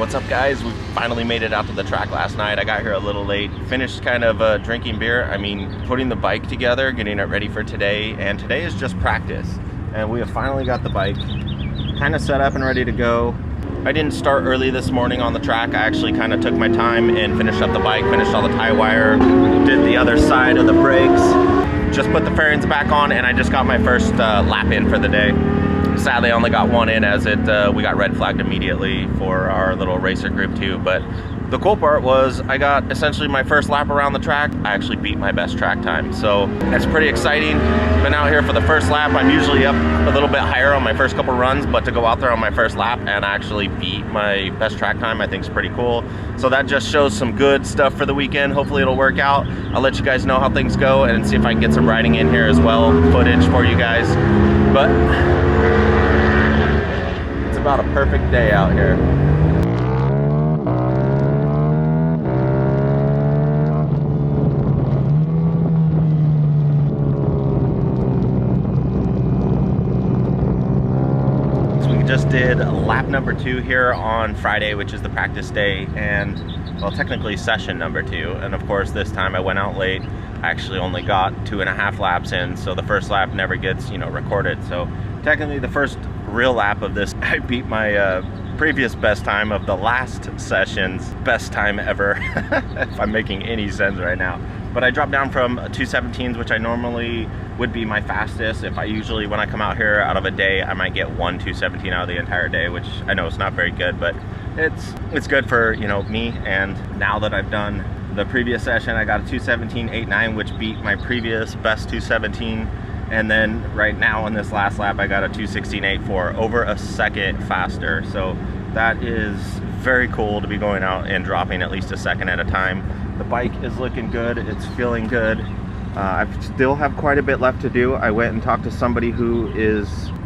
What's up, guys? We finally made it out to the track last night. I got here a little late, finished kind of drinking beer. I mean, putting the bike together, getting it ready for today, and today is just practice. And we have finally got the bike kind of set up and ready to go. I didn't start early this morning on the track. I actually kind of took my time and finished up the bike, finished all the tie wire, did the other side of the brakes, just put the fairings back on, and I just got my first lap in for the day. Sadly, I only got one in as we got red flagged immediately for our little racer group too. But the cool part was I got essentially my first lap around the track. I actually beat my best track time. So that's pretty exciting. Been out here for the first lap. I'm usually up a little bit higher on my first couple runs, but to go out there on my first lap and actually beat my best track time, I think is pretty cool. So that just shows some good stuff for the weekend. Hopefully it'll work out. I'll let you guys know how things go and see if I can get some riding in here as well, footage for you guys. But it's about a perfect day out here. So we just did lap number 2 here on Friday, which is the practice day, and well, technically session number 2. And of course, this time I went out late. I actually only got 2.5 laps in, so the first lap never gets, recorded. So technically the first real lap of this, I beat my previous best time of the last session's best time ever, if I'm making any sense right now. But I dropped down from 2:17s, which I normally would be my fastest. If I usually, when I come out here out of a day, I might get 1 2:17 out of the entire day, which I know is not very good, but it's good for, me. And now that I've done the previous session, I got a 2:17.89, which beat my previous best 2:17. And then right now on this last lap, I got a 2:16.84, over a second faster. So that is very cool to be going out and dropping at least a second at a time. The bike is looking good, it's feeling good. I still have quite a bit left to do. I went and talked to somebody who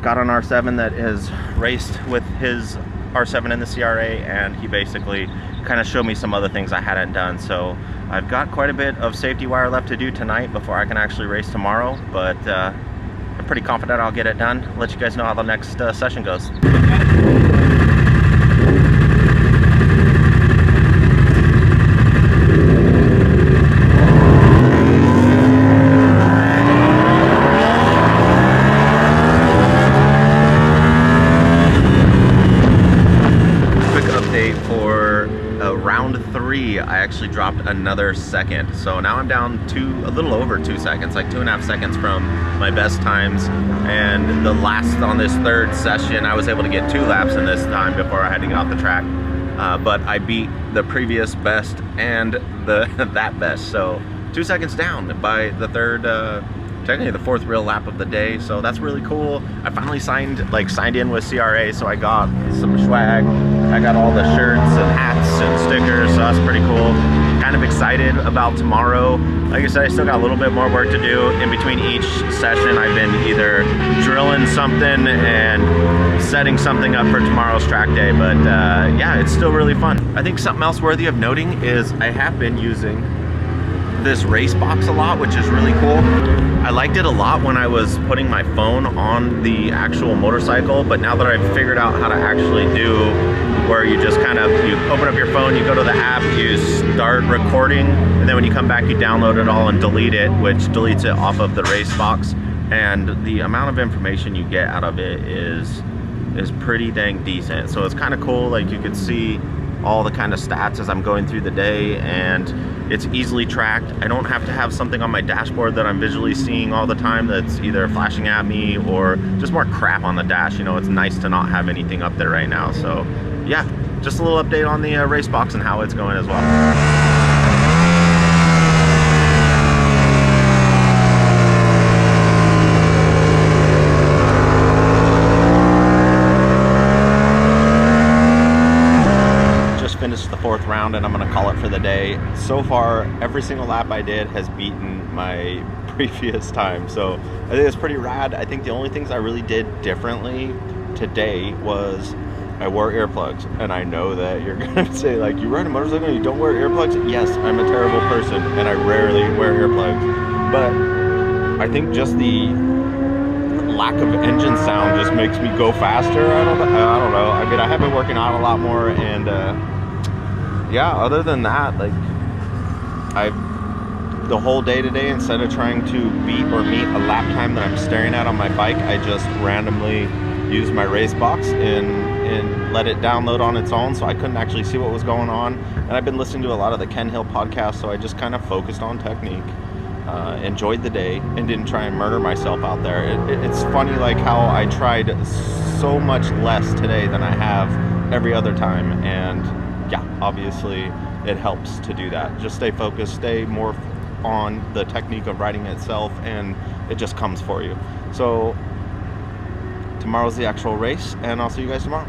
got an R7 that has raced with his R7 in the CRA, and he basically kind of showed me some other things I hadn't done. So I've got quite a bit of safety wire left to do tonight before I can actually race tomorrow, but I'm pretty confident I'll get it done. I'll let you guys know how the next session goes. Round 3, I actually dropped another second, so now I'm down a little over 2 seconds, like 2.5 seconds from my best times. And the last on this third session, I was able to get 2 laps in this time before I had to get off the track, but I beat the previous best and that best, so 2 seconds down by the third, technically the 4th real lap of the day. So that's really cool. I finally signed in with CRA, so I got some swag. I got all the shirts and hats and stickers, so that's pretty cool. Kind of excited about tomorrow. Like I said, I still got a little bit more work to do. In between each session, I've been either drilling something and setting something up for tomorrow's track day, but yeah, it's still really fun. I think something else worthy of noting is I have been using this race box a lot, which is really cool. I liked it a lot when I was putting my phone on the actual motorcycle, but now that I've figured out how to actually do where you just you open up your phone, you go to the app, you start recording, and then when you come back, you download it all and delete it, which deletes it off of the race box. And the amount of information you get out of it is pretty dang decent. So it's kind of cool. Like, you could see all the kind of stats as I'm going through the day, and it's easily tracked. I don't have to have something on my dashboard that I'm visually seeing all the time that's either flashing at me or just more crap on the dash. It's nice to not have anything up there right now. So yeah, just a little update on the race box and how it's going as well. Finished the 4th round, and I'm gonna call it for the day. So far, every single lap I did has beaten my previous time, so I think it's pretty rad. I think the only things I really did differently today was I wore earplugs, and I know that you're gonna say, like, you ride a motorcycle and you don't wear earplugs? Yes, I'm a terrible person and I rarely wear earplugs, but I think just the lack of engine sound just makes me go faster. I don't know. I mean, I have been working out a lot more, and yeah, other than that, like, the whole day today, instead of trying to beat or meet a lap time that I'm staring at on my bike, I just randomly used my race box and let it download on its own, so I couldn't actually see what was going on. And I've been listening to a lot of the Ken Hill podcast, so I just kind of focused on technique, enjoyed the day, and didn't try and murder myself out there. It's funny, like, how I tried so much less today than I have every other time, and yeah, obviously it helps to do that. Just stay focused, stay more on the technique of riding itself, and it just comes for you. So tomorrow's the actual race, and I'll see you guys tomorrow.